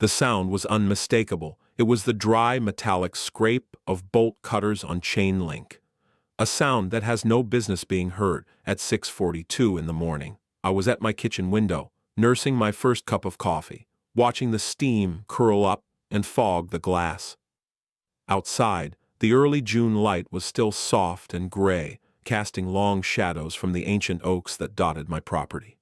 The sound was unmistakable. It was the dry, metallic scrape of bolt cutters on chain link. A sound that has no business being heard at 6:42 in the morning. I was at my kitchen window, nursing my first cup of coffee, watching the steam curl up and fog the glass. Outside, the early June light was still soft and gray, casting long shadows from the ancient oaks that dotted my property.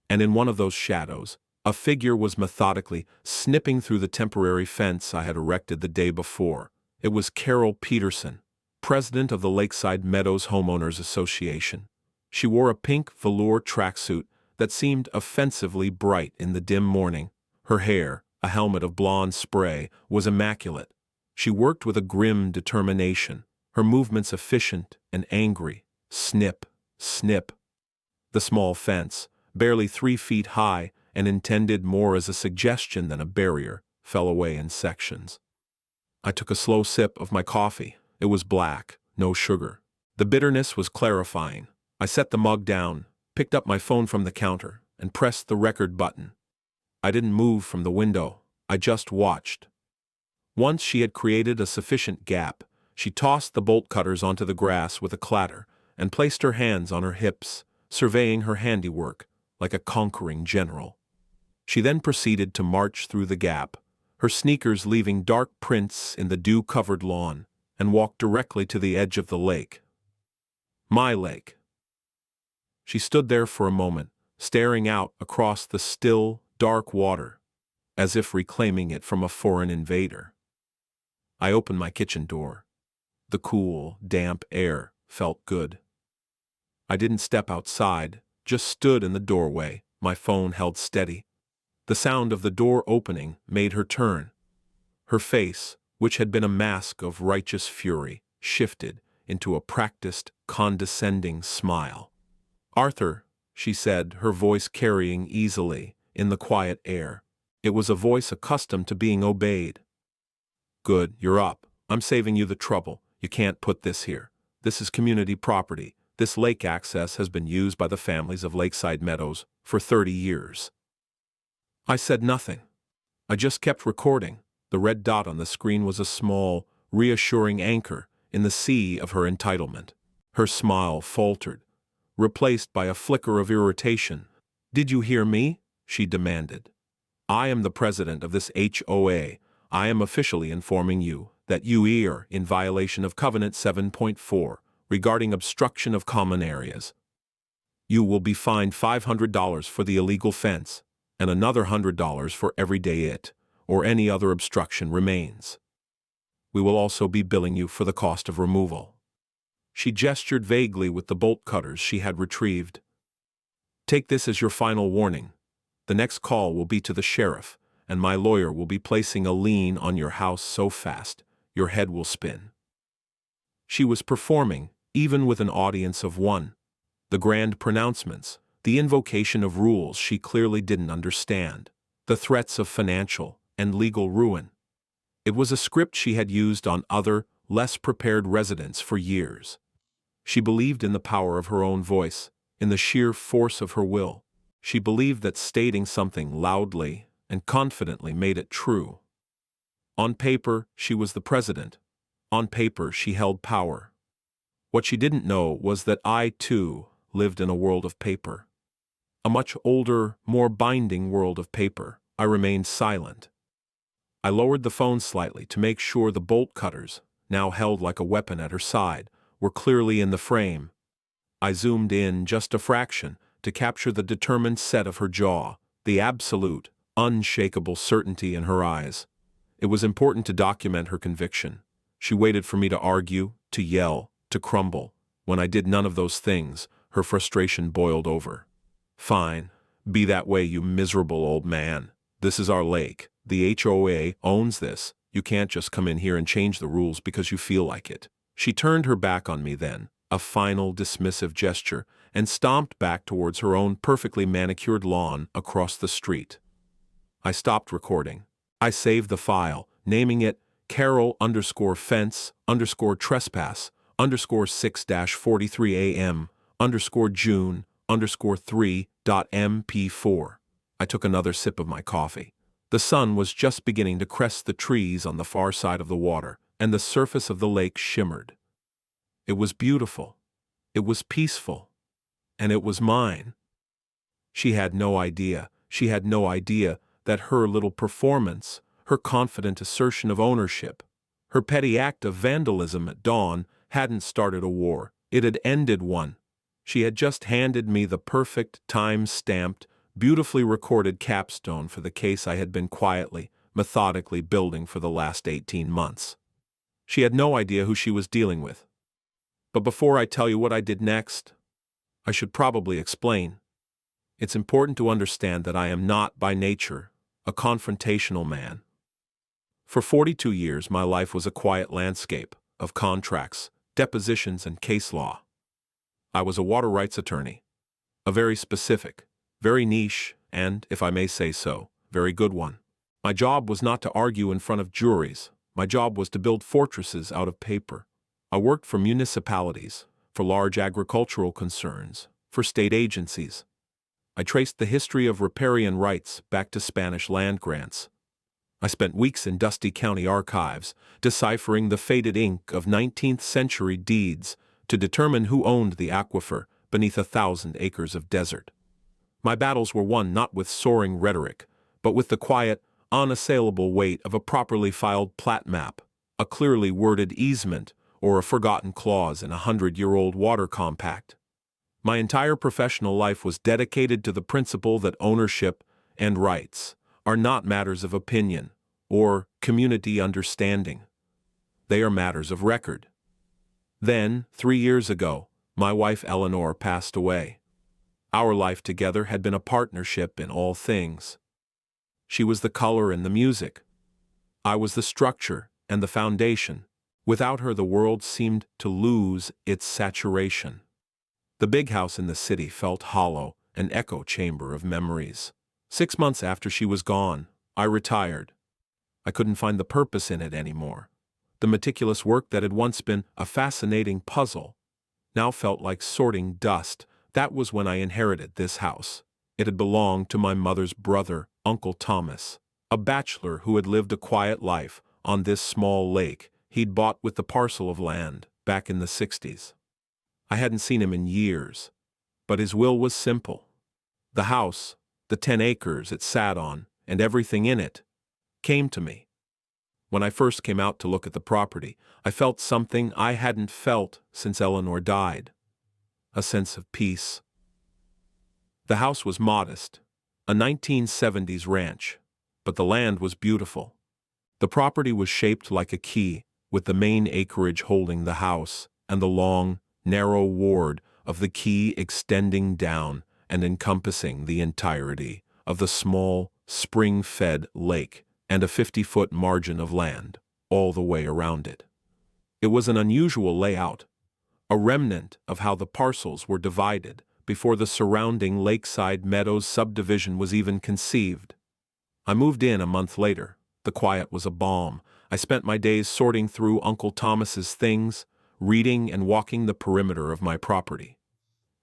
And in one of those shadows, a figure was methodically snipping through the temporary fence I had erected the day before. It was Carol Peterson, president of the Lakeside Meadows Homeowners Association. She wore a pink velour tracksuit that seemed offensively bright in the dim morning. Her hair, a helmet of blonde spray, was immaculate. She worked with a grim determination, her movements efficient and angry. Snip, snip. The small fence, barely 3 feet high and intended more as a suggestion than a barrier, fell away in sections. I took a slow sip of my coffee. It was black, no sugar. The bitterness was clarifying. I set the mug down, picked up my phone from the counter, and pressed the record button. I didn't move from the window. I just watched. Once she had created a sufficient gap, she tossed the bolt cutters onto the grass with a clatter and placed her hands on her hips, surveying her handiwork like a conquering general. She then proceeded to march through the gap, her sneakers leaving dark prints in the dew-covered lawn, and walked directly to the edge of the lake. My lake. She stood there for a moment, staring out across the still, dark water, as if reclaiming it from a foreign invader. I opened my kitchen door. The cool, damp air felt good. I didn't step outside, just stood in the doorway, my phone held steady. The sound of the door opening made her turn. Her face, which had been a mask of righteous fury, shifted into a practiced, condescending smile. "Arthur," she said, her voice carrying easily in the quiet air. It was a voice accustomed to being obeyed. "Good, you're up. I'm saving you the trouble. You can't put this here. This is community property. This lake access has been used by the families of Lakeside Meadows for 30 years. I said nothing. I just kept recording. The red dot on the screen was a small, reassuring anchor in the sea of her entitlement. Her smile faltered, replaced by a flicker of irritation. "Did you hear me?" she demanded. "I am the president of this HOA. I am officially informing you that you are in violation of Covenant 7.4 regarding obstruction of common areas. You will be fined $500 for the illegal fence and another $100 for every day it or any other obstruction remains. We will also be billing you for the cost of removal." She gestured vaguely with the bolt cutters she had retrieved. "Take this as your final warning. The next call will be to the sheriff, and my lawyer will be placing a lien on your house so fast your head will spin." She was performing, even with an audience of one. The grand pronouncements, the invocation of rules she clearly didn't understand, the threats of financial and legal ruin. It was a script she had used on other, less prepared residents for years. She believed in the power of her own voice, in the sheer force of her will. She believed that stating something loudly and confidently made it true. On paper, she was the president. On paper, she held power. What she didn't know was that I, too, lived in a world of paper. A much older, more binding world of paper. I remained silent. I lowered the phone slightly to make sure the bolt cutters, now held like a weapon at her side, were clearly in the frame. I zoomed in just a fraction to capture the determined set of her jaw, the absolute, unshakable certainty in her eyes. It was important to document her conviction. She waited for me to argue, to yell, to crumble. When I did none of those things, her frustration boiled over. "Fine. Be that way, you miserable old man. This is our lake. The HOA owns this. You can't just come in here and change the rules because you feel like it." She turned her back on me then, a final dismissive gesture, and stomped back towards her own perfectly manicured lawn across the street. I stopped recording. I saved the file, naming it Carol_Trespass_6-43am_June_3.mp4. I took another sip of my coffee. The sun was just beginning to crest the trees on the far side of the water, and the surface of the lake shimmered. It was beautiful. It was peaceful. And it was mine. She had no idea that her little performance, her confident assertion of ownership, her petty act of vandalism at dawn hadn't started a war, it had ended one. She had just handed me the perfect, time-stamped, beautifully recorded capstone for the case I had been quietly, methodically building for the last 18 months. She had no idea who she was dealing with. But before I tell you what I did next, I should probably explain. It's important to understand that I am not, by nature, a confrontational man. For 42 years, my life was a quiet landscape of contracts, depositions, and case law. I was a water rights attorney, a very specific, very niche, and, if I may say so, very good one. My job was not to argue in front of juries. My job was to build fortresses out of paper. I worked for municipalities, for large agricultural concerns, for state agencies. I traced the history of riparian rights back to Spanish land grants. I spent weeks in dusty county archives, deciphering the faded ink of 19th-century deeds to determine who owned the aquifer beneath 1,000 acres of desert. My battles were won not with soaring rhetoric, but with the quiet, unassailable weight of a properly filed plat map, a clearly worded easement, or a forgotten clause in a 100-year-old water compact. My entire professional life was dedicated to the principle that ownership and rights are not matters of opinion or community understanding. They are matters of record. Then, 3 years ago, my wife Eleanor passed away. Our life together had been a partnership in all things. She was the color and the music. I was the structure and the foundation. Without her, the world seemed to lose its saturation. The big house in the city felt hollow, an echo chamber of memories. 6 months after she was gone, I retired. I couldn't find the purpose in it anymore. The meticulous work that had once been a fascinating puzzle now felt like sorting dust. That was when I inherited this house. It had belonged to my mother's brother, Uncle Thomas, a bachelor who had lived a quiet life on this small lake he'd bought with the parcel of land back in the 60s. I hadn't seen him in years, but his will was simple. The house, the 10 acres it sat on, and everything in it, came to me. When I first came out to look at the property, I felt something I hadn't felt since Eleanor died. A sense of peace. The house was modest, a 1970s ranch, but the land was beautiful. The property was shaped like a key, with the main acreage holding the house, and the long, narrow ward of the key extending down and encompassing the entirety of the small, spring-fed lake and a 50-foot margin of land all the way around it. It was an unusual layout, a remnant of how the parcels were divided before the surrounding Lakeside Meadows subdivision was even conceived. I moved in a month later. The quiet was a balm. I spent my days sorting through Uncle Thomas's things, reading and walking the perimeter of my property.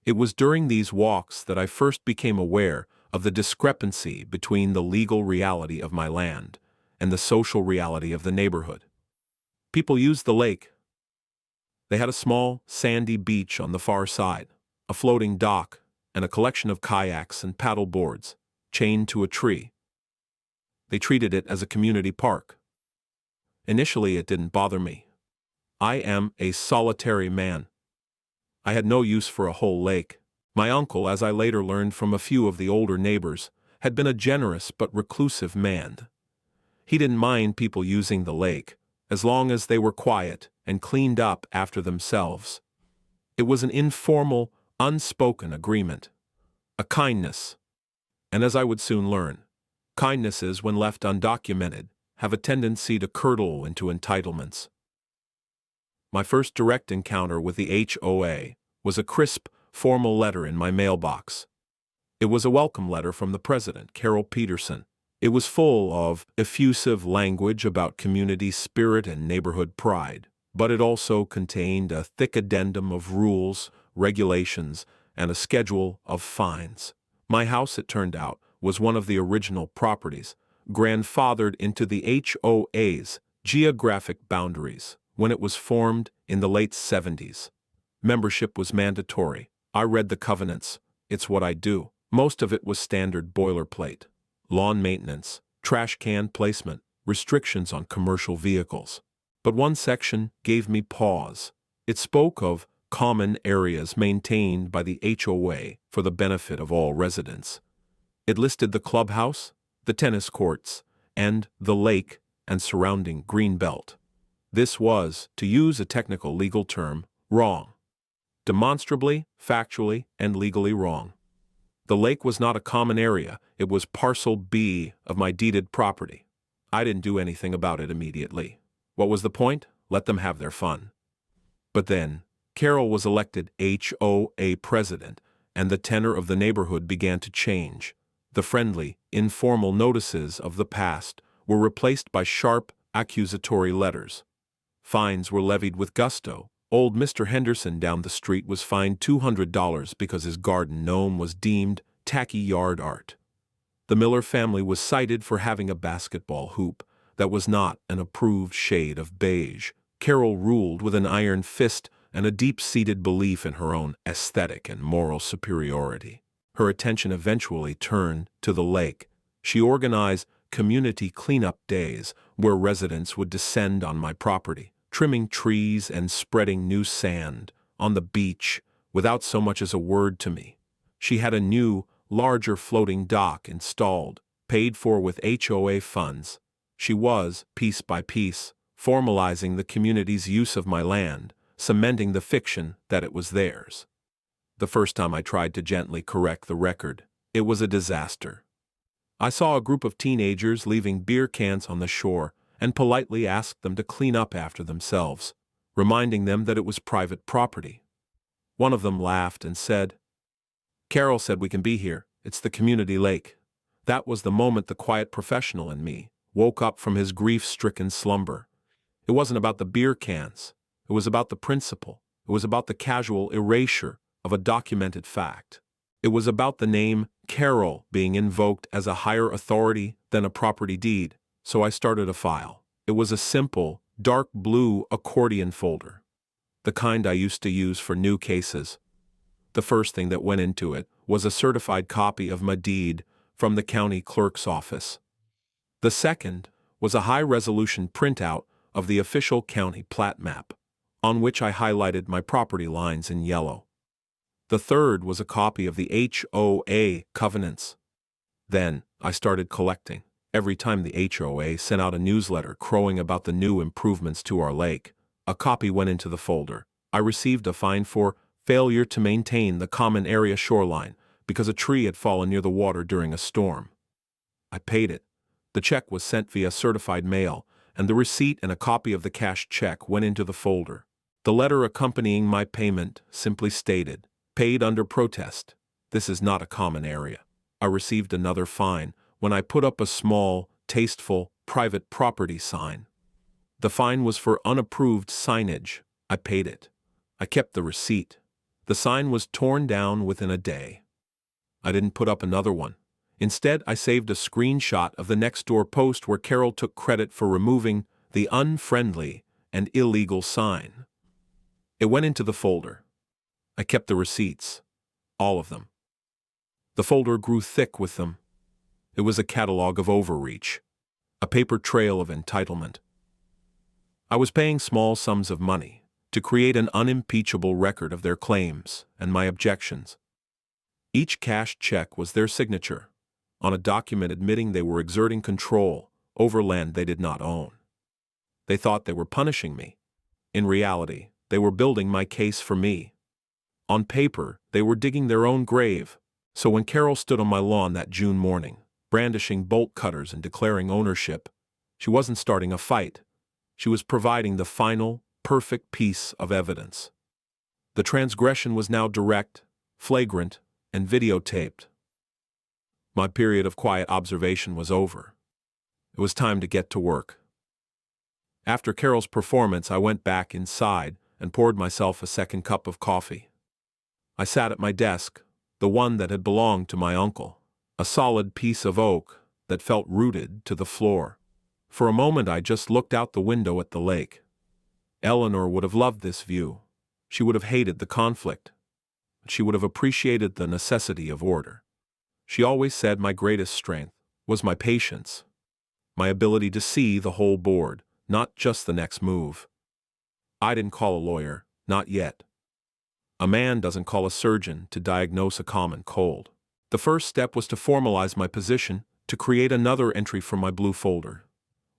It was during these walks that I first became aware of the discrepancy between the legal reality of my land and the social reality of the neighborhood. People used the lake. They had a small, sandy beach on the far side, a floating dock, and a collection of kayaks and paddle boards, chained to a tree. They treated it as a community park. Initially, it didn't bother me. I am a solitary man. I had no use for a whole lake. My uncle, as I later learned from a few of the older neighbors, had been a generous but reclusive man. He didn't mind people using the lake, as long as they were quiet and cleaned up after themselves. It was an informal, unspoken agreement, a kindness. And as I would soon learn, kindnesses, when left undocumented, have a tendency to curdle into entitlements. My first direct encounter with the HOA was a crisp, formal letter in my mailbox. It was a welcome letter from the president, Carol Peterson. It was full of effusive language about community spirit and neighborhood pride, but it also contained a thick addendum of rules, regulations, and a schedule of fines. My house, it turned out, was one of the original properties, grandfathered into the HOA's geographic boundaries when it was formed in the late 70s. Membership was mandatory. I read the covenants. It's what I do. Most of it was standard boilerplate. Lawn maintenance, trash can placement, restrictions on commercial vehicles. But one section gave me pause. It spoke of common areas maintained by the HOA for the benefit of all residents. It listed the clubhouse, the tennis courts, and the lake and surrounding green belt. This was, to use a technical legal term, wrong. Demonstrably, factually, and legally wrong. The lake was not a common area, it was Parcel B of my deeded property. I didn't do anything about it immediately. What was the point? Let them have their fun. But then, Carol was elected HOA president, and the tenor of the neighborhood began to change. The friendly, informal notices of the past were replaced by sharp, accusatory letters. Fines were levied with gusto. Old Mr. Henderson down the street was fined $200 because his garden gnome was deemed tacky yard art. The Miller family was cited for having a basketball hoop that was not an approved shade of beige. Carol ruled with an iron fist and a deep-seated belief in her own aesthetic and moral superiority. Her attention eventually turned to the lake. She organized community cleanup days where residents would descend on my property, trimming trees and spreading new sand on the beach without so much as a word to me. She had a new, larger floating dock installed, paid for with HOA funds. She was, piece by piece, formalizing the community's use of my land, cementing the fiction that it was theirs. The first time I tried to gently correct the record, it was a disaster. I saw a group of teenagers leaving beer cans on the shore and politely asked them to clean up after themselves, reminding them that it was private property. One of them laughed and said, "Carol said we can be here. It's the community lake." That was the moment the quiet professional in me woke up from his grief-stricken slumber. It wasn't about the beer cans. It was about the principle. It was about the casual erasure of a documented fact. It was about the name Carol being invoked as a higher authority than a property deed. So I started a file. It was a simple, dark blue accordion folder, the kind I used to use for new cases. The first thing that went into it was a certified copy of my deed from the county clerk's office. The second was a high-resolution printout of the official county plat map, on which I highlighted my property lines in yellow. The third was a copy of the HOA covenants. Then I started collecting. Every time the HOA sent out a newsletter crowing about the new improvements to our lake, a copy went into the folder. I received a fine for failure to maintain the common area shoreline because a tree had fallen near the water during a storm. I paid it. The check was sent via certified mail, and the receipt and a copy of the cashed check went into the folder. The letter accompanying my payment simply stated, "Paid under protest. This is not a common area." I received another fine when I put up a small, tasteful, private property sign. The fine was for unapproved signage. I paid it. I kept the receipt. The sign was torn down within a day. I didn't put up another one. Instead, I saved a screenshot of the next-door post where Carol took credit for removing the unfriendly and illegal sign. It went into the folder. I kept the receipts. All of them. The folder grew thick with them. It was a catalog of overreach, a paper trail of entitlement. I was paying small sums of money to create an unimpeachable record of their claims and my objections. Each cashed check was their signature, on a document admitting they were exerting control over land they did not own. They thought they were punishing me. In reality, they were building my case for me. On paper, they were digging their own grave. So when Carol stood on my lawn that June morning, brandishing bolt cutters and declaring ownership, she wasn't starting a fight. She was providing the final, perfect piece of evidence. The transgression was now direct, flagrant, and videotaped. My period of quiet observation was over. It was time to get to work. After Carol's performance, I went back inside and poured myself a second cup of coffee. I sat at my desk, the one that had belonged to my uncle, a solid piece of oak, that felt rooted to the floor. For a moment I just looked out the window at the lake. Eleanor would have loved this view. She would have hated the conflict. She would have appreciated the necessity of order. She always said my greatest strength was my patience, my ability to see the whole board, not just the next move. I didn't call a lawyer, not yet. A man doesn't call a surgeon to diagnose a common cold. The first step was to formalize my position, to create another entry for my blue folder,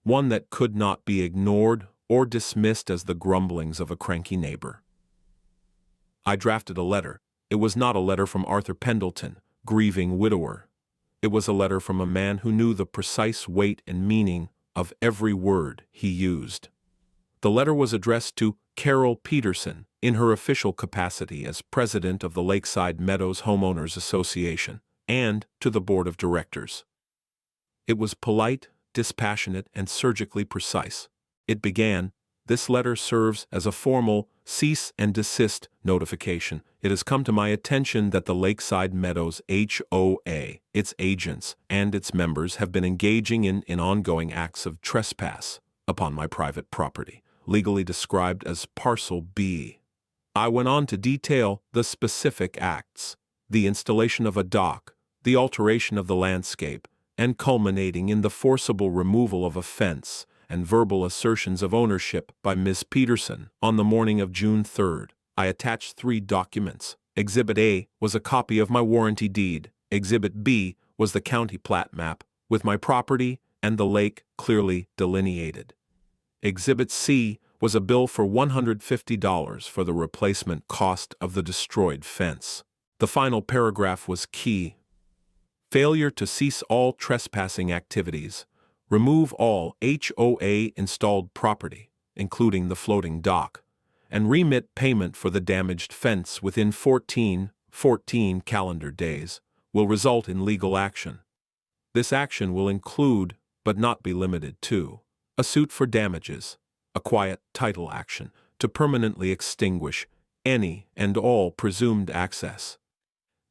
one that could not be ignored or dismissed as the grumblings of a cranky neighbor. I drafted a letter. It was not a letter from Arthur Pendleton, grieving widower. It was a letter from a man who knew the precise weight and meaning of every word he used. The letter was addressed to Carol Peterson in her official capacity as president of the Lakeside Meadows Homeowners Association, and to the board of directors. It was polite, dispassionate, and surgically precise. It began, "This letter serves as a formal cease and desist notification. It has come to my attention that the Lakeside Meadows HOA, its agents, and its members have been engaging in ongoing acts of trespass upon my private property, legally described as Parcel B." I went on to detail the specific acts, the installation of a dock, the alteration of the landscape, and culminating in the forcible removal of a fence and verbal assertions of ownership by Miss Peterson. On the morning of June 3rd, I attached 3 documents. Exhibit A was a copy of my warranty deed. Exhibit B was the county plat map, with my property and the lake clearly delineated. Exhibit C was a bill for $150 for the replacement cost of the destroyed fence. The final paragraph was key. Failure to cease all trespassing activities, remove all HOA installed property, including the floating dock, and remit payment for the damaged fence within 14 calendar days, will result in legal action. This action will include, but not be limited to, a suit for damages, a quiet title action to permanently extinguish any and all presumed access,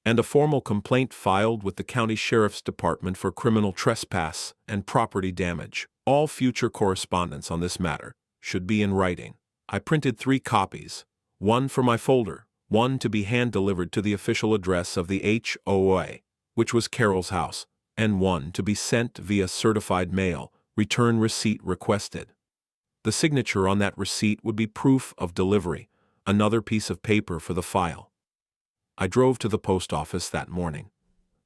and a formal complaint filed with the county sheriff's department for criminal trespass and property damage. All future correspondence on this matter should be in writing. I printed 3 copies, one for my folder, one to be hand-delivered to the official address of the HOA, which was Carol's house, and one to be sent via certified mail, return receipt requested. The signature on that receipt would be proof of delivery, another piece of paper for the file. I drove to the post office that morning.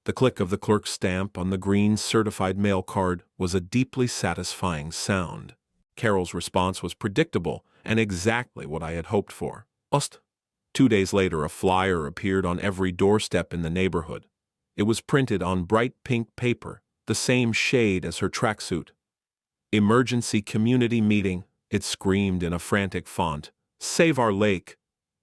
The click of the clerk's stamp on the green certified mail card was a deeply satisfying sound. Carol's response was predictable and exactly what I had hoped for. 2 days later, a flyer appeared on every doorstep in the neighborhood. It was printed on bright pink paper, the same shade as her tracksuit. "Emergency community meeting," it screamed in a frantic font. "Save our lake."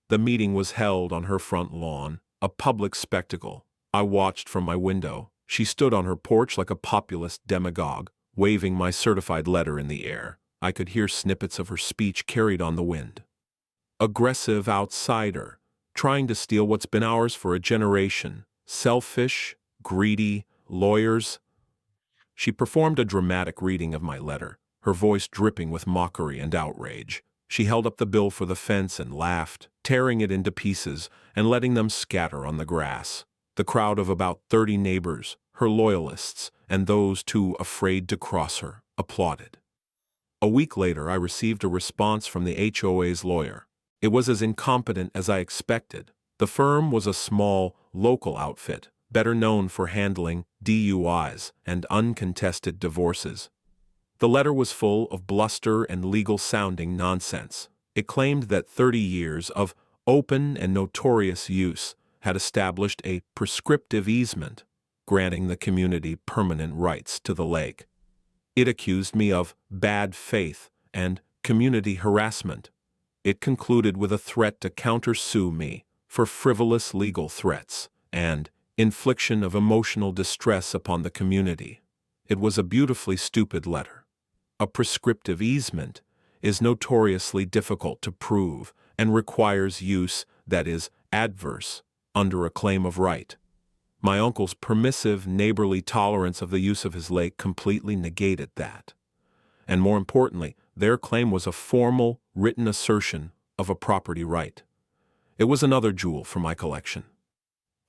The meeting was held on her front lawn, a public spectacle. I watched from my window. She stood on her porch like a populist demagogue, waving my certified letter in the air. I could hear snippets of her speech carried on the wind. Aggressive outsider, trying to steal what's been ours for a generation. Selfish, greedy, lawyers. She performed a dramatic reading of my letter, her voice dripping with mockery and outrage. She held up the bill for the fence and laughed, tearing it into pieces and letting them scatter on the grass. The crowd of about 30 neighbors, her loyalists, and those too afraid to cross her, applauded. A week later, I received a response from the HOA's lawyer. It was as incompetent as I expected. The firm was a small, local outfit, better known for handling DUIs and uncontested divorces. The letter was full of bluster and legal-sounding nonsense. It claimed that 30 years of open and notorious use had established a prescriptive easement, granting the community permanent rights to the lake. It accused me of bad faith and community harassment. It concluded with a threat to countersue me for frivolous legal threats and infliction of emotional distress upon the community. It was a beautifully stupid letter. A prescriptive easement is notoriously difficult to prove and requires use that is adverse under a claim of right. My uncle's permissive, neighborly tolerance of the use of his lake completely negated that. And more importantly, their claim was a formal, written assertion of a property right. It was another jewel for my collection.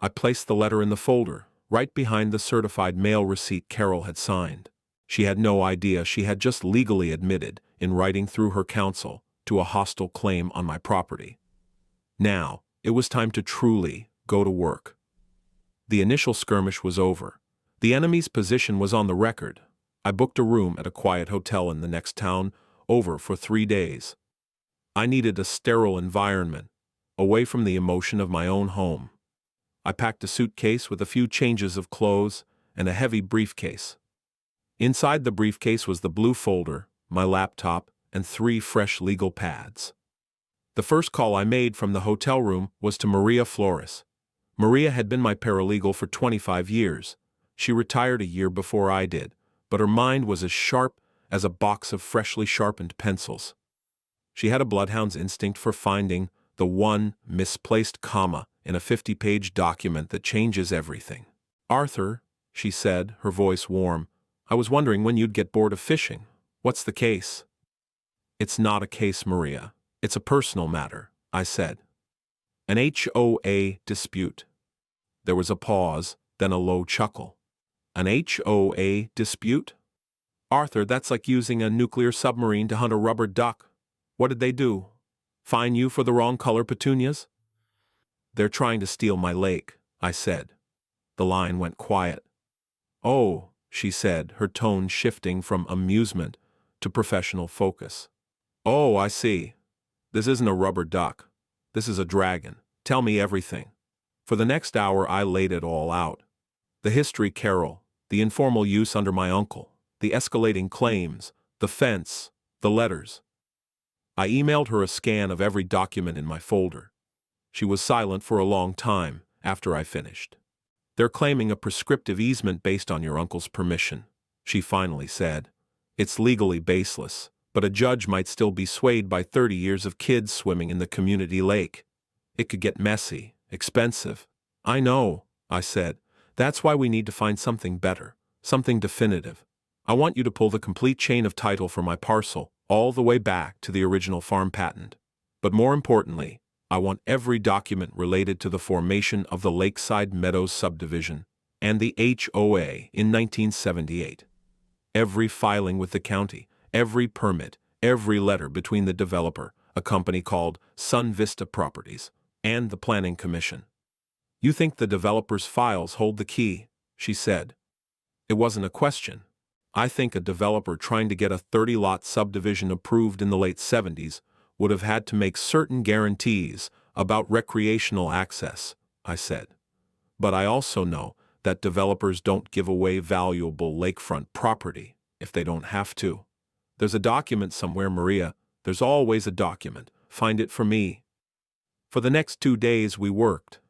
I placed the letter in the folder, right behind the certified mail receipt Carol had signed. She had no idea she had just legally admitted, in writing through her counsel, to a hostile claim on my property. Now, it was time to truly go to work. The initial skirmish was over. The enemy's position was on the record. I booked a room at a quiet hotel in the next town over for 3 days. I needed a sterile environment, away from the emotion of my own home. I packed a suitcase with a few changes of clothes and a heavy briefcase. Inside the briefcase was the blue folder, my laptop, and 3 fresh legal pads. The first call I made from the hotel room was to Maria Flores. Maria had been my paralegal for 25 years. She retired a year before I did, but her mind was as sharp as a box of freshly sharpened pencils. She had a bloodhound's instinct for finding the one misplaced comma in a 50-page document that changes everything. "Arthur," she said, her voice warm, "I was wondering when you'd get bored of fishing. What's the case?" "It's not a case, Maria. It's a personal matter," I said. "An HOA dispute." There was a pause, then a low chuckle. "An HOA dispute? Arthur, that's like using a nuclear submarine to hunt a rubber duck. What did they do? Fine you for the wrong color petunias?" "They're trying to steal my lake," I said. The line went quiet. "Oh," she said, her tone shifting from amusement to professional focus. "Oh, I see. This isn't a rubber duck. This is a dragon. Tell me everything." For the next hour I laid it all out. The history, Carol, the informal use under my uncle, the escalating claims, the fence, the letters. I emailed her a scan of every document in my folder. She was silent for a long time after I finished. "They're claiming a prescriptive easement based on your uncle's permission," she finally said. "It's legally baseless, but a judge might still be swayed by 30 years of kids swimming in the community lake. It could get messy, expensive." "I know," I said. "That's why we need to find something better, something definitive. I want you to pull the complete chain of title for my parcel, all the way back to the original farm patent. But more importantly, I want every document related to the formation of the Lakeside Meadows subdivision and the HOA in 1978. Every filing with the county, every permit, every letter between the developer, a company called Sun Vista Properties, and the Planning Commission." "You think the developer's files hold the key?" she said. It wasn't a question. I think a developer trying to get a 30-lot subdivision approved in the late 70s would have had to make certain guarantees about recreational access, I said. But I also know that developers don't give away valuable lakefront property if they don't have to. There's a document somewhere, Maria. There's always a document. Find it for me. For the next 2 days we worked.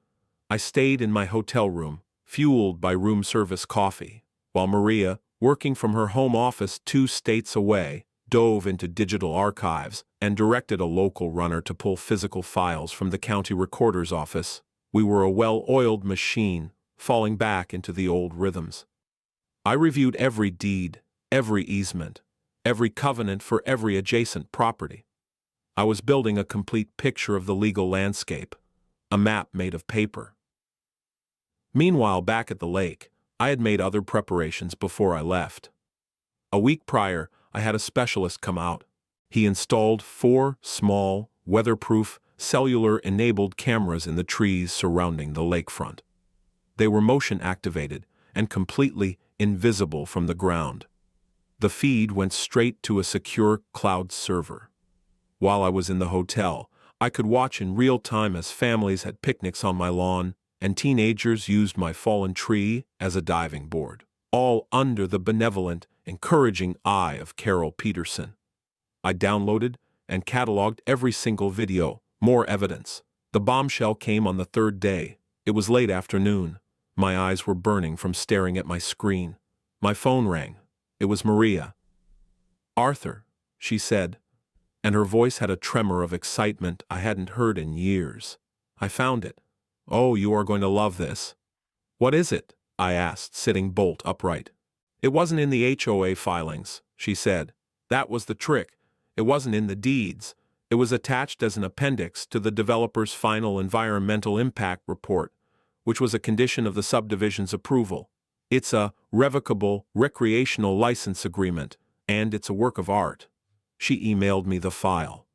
I stayed in my hotel room, fueled by room service coffee, while Maria, working from her home office 2 states away, dove into digital archives and directed a local runner to pull physical files from the county recorder's office. We were a well-oiled machine, falling back into the old rhythms. I reviewed every deed, every easement, every covenant for every adjacent property. I was building a complete picture of the legal landscape, a map made of paper. Meanwhile, back at the lake, I had made other preparations before I left. A week prior, I had a specialist come out. He installed 4 small, weatherproof, cellular-enabled cameras in the trees surrounding the lakefront. They were motion-activated and completely invisible from the ground. The feed went straight to a secure cloud server. While I was in the hotel, I could watch in real time as families had picnics on my lawn and teenagers used my fallen tree as a diving board, all under the benevolent, encouraging eye of Carol Peterson. I downloaded and cataloged every single video, more evidence. The bombshell came on the 3rd day. It was late afternoon. My eyes were burning from staring at my screen. My phone rang. It was Maria. "Arthur," she said, and her voice had a tremor of excitement I hadn't heard in years. "I found it. Oh, you are going to love this." What is it? I asked, sitting bolt upright. It wasn't in the HOA filings, she said. That was the trick. It wasn't in the deeds. It was attached as an appendix to the developer's final environmental impact report, which was a condition of the subdivision's approval. It's a revocable recreational license agreement, and it's a work of art. She emailed me the file.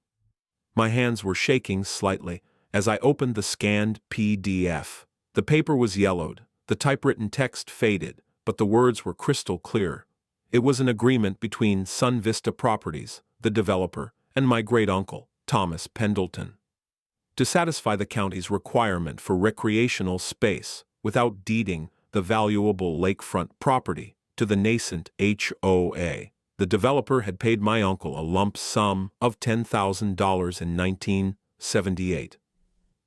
My hands were shaking slightly as I opened the scanned PDF. The paper was yellowed, the typewritten text faded, but the words were crystal clear. It was an agreement between Sun Vista Properties, the developer, and my great-uncle, Thomas Pendleton, to satisfy the county's requirement for recreational space without deeding the valuable lakefront property to the nascent HOA. The developer had paid my uncle a lump sum of $10,000 in 1978.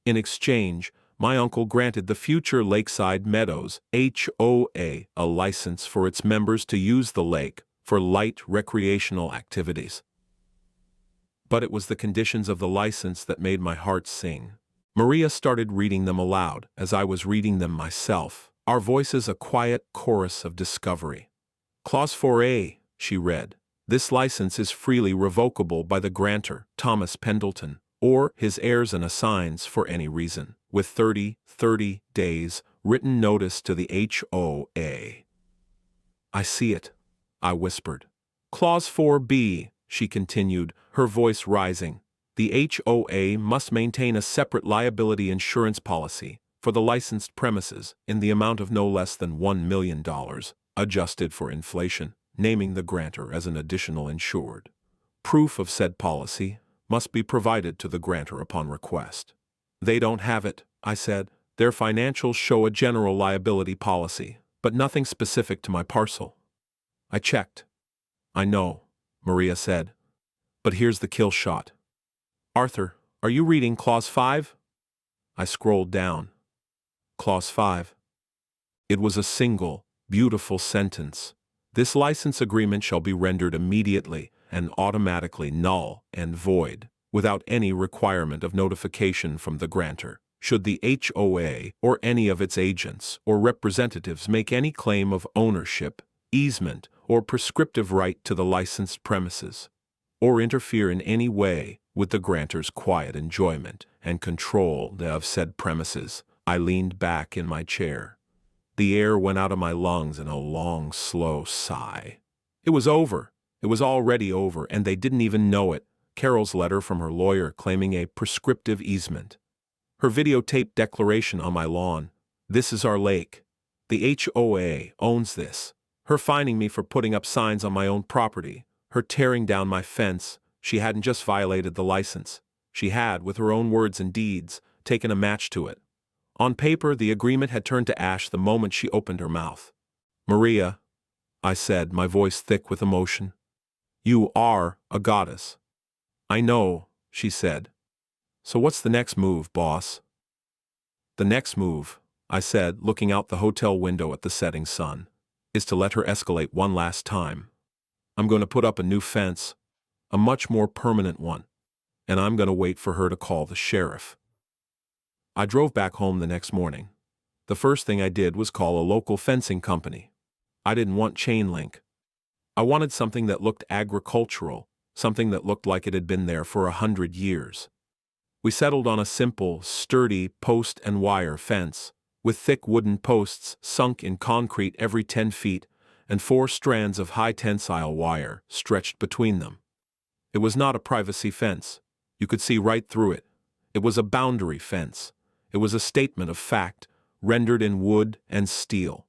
In exchange, my uncle granted the future Lakeside Meadows HOA a license for its members to use the lake for light recreational activities. But it was the conditions of the license that made my heart sing. Maria started reading them aloud as I was reading them myself, our voices a quiet chorus of discovery. Clause 4A, she read. This license is freely revocable by the grantor, Thomas Pendleton, or his heirs and assigns for any reason, with 30 days written notice to the HOA. I see it, I whispered. Clause 4B, she continued, her voice rising. The HOA must maintain a separate liability insurance policy for the licensed premises in the amount of no less than $1 million, adjusted for inflation, naming the grantor as an additional insured. Proof of said policy must be provided to the grantor upon request. They don't have it, I said. Their financials show a general liability policy, but nothing specific to my parcel. I checked. I know, Maria said. But here's the kill shot. Arthur, are you reading Clause 5? I scrolled down. Clause 5. It was a single, beautiful sentence. This license agreement shall be rendered immediately and automatically null and void, without any requirement of notification from the grantor, should the HOA or any of its agents or representatives make any claim of ownership, easement, or prescriptive right to the licensed premises, or interfere in any way with the grantor's quiet enjoyment and control of said premises. I leaned back in my chair. The air went out of my lungs in a long, slow sigh. It was over. It was already over, and they didn't even know it. Carol's letter from her lawyer claiming a prescriptive easement. Her videotaped declaration on my lawn. This is our lake. The HOA owns this. Her fining me for putting up signs on my own property. Her tearing down my fence. She hadn't just violated the license. She had, with her own words and deeds, taken a match to it. On paper, the agreement had turned to ash the moment she opened her mouth. Maria, I said, my voice thick with emotion. You are a goddess. I know, she said. So what's the next move, boss? The next move, I said, looking out the hotel window at the setting sun, is to let her escalate one last time. I'm going to put up a new fence, a much more permanent one, and I'm going to wait for her to call the sheriff. I drove back home the next morning. The first thing I did was call a local fencing company. I didn't want chain link. I wanted something that looked agricultural, something that looked like it had been there for 100 years. We settled on a simple, sturdy post and wire fence, with thick wooden posts sunk in concrete every 10 feet and 4 strands of high tensile wire stretched between them. It was not a privacy fence. You could see right through it. It was a boundary fence. It was a statement of fact, rendered in wood and steel.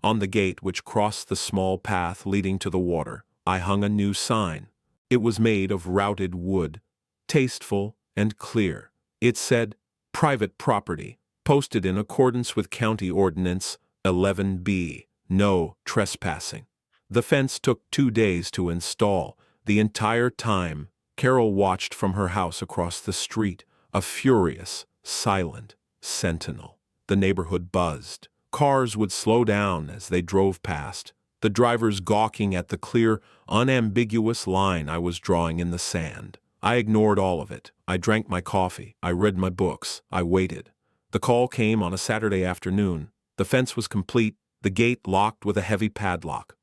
On the gate which crossed the small path leading to the water, I hung a new sign. It was made of routed wood, tasteful and clear. It said, "Private property, posted in accordance with County Ordinance 11B, no trespassing." The fence took 2 days to install. The entire time, Carol watched from her house across the street, a furious, silent sentinel. The neighborhood buzzed. Cars would slow down as they drove past, the drivers gawking at the clear, unambiguous line I was drawing in the sand. I ignored all of it. I drank my coffee. I read my books. I waited. The call came on a Saturday afternoon. The fence was complete, the gate locked with a heavy padlock.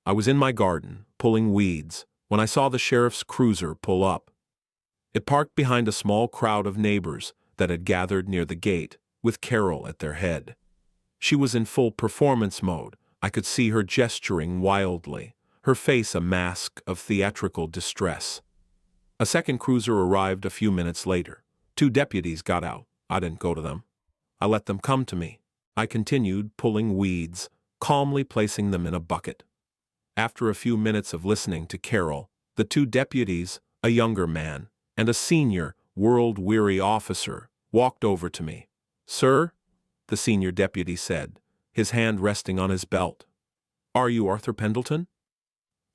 I was in my garden, pulling weeds, when I saw the sheriff's cruiser pull up. It parked behind a small crowd of neighbors that had gathered near the gate, with Carol at their head. She was in full performance mode. I could see her gesturing wildly, her face a mask of theatrical distress. A second cruiser arrived a few minutes later. 2 deputies got out. I didn't go to them. I let them come to me. I continued pulling weeds, calmly placing them in a bucket. After a few minutes of listening to Carol, the 2 deputies, a younger man, and a senior, world-weary officer, walked over to me. "Sir," the senior deputy said, his hand resting on his belt. "Are you Arthur Pendleton?"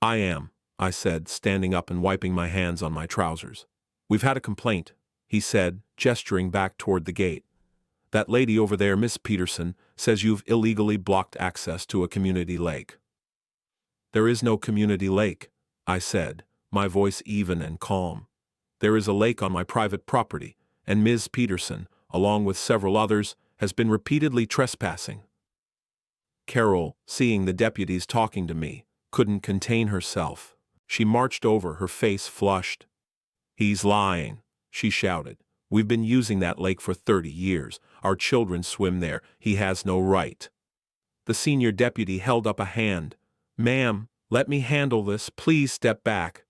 "I am," I said, standing up and wiping my hands on my trousers. "We've had a complaint," he said, gesturing back toward the gate. "That lady over there, Miss Peterson, says you've illegally blocked access to a community lake." "There is no community lake," I said, my voice even and calm. "There is a lake on my private property, and Ms. Peterson, along with several others, has been repeatedly trespassing." Carol, seeing the deputies talking to me, couldn't contain herself. She marched over, her face flushed. "He's lying," she shouted. "We've been using that lake for 30 years. Our children swim there. He has no right." The senior deputy held up a hand. "Ma'am, let me handle this. Please step back."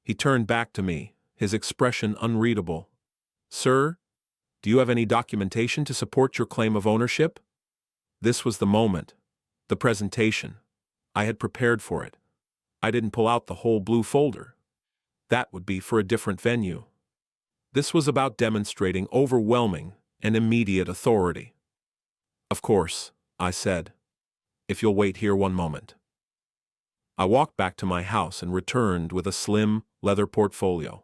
He turned back to me, his expression unreadable. "Sir, do you have any documentation to support your claim of ownership?" This was the moment. The presentation. I had prepared for it. I didn't pull out the whole blue folder. That would be for a different venue. This was about demonstrating overwhelming and immediate authority. "Of course," I said. "If you'll wait here one moment." I walked back to my house and returned with a slim, leather portfolio.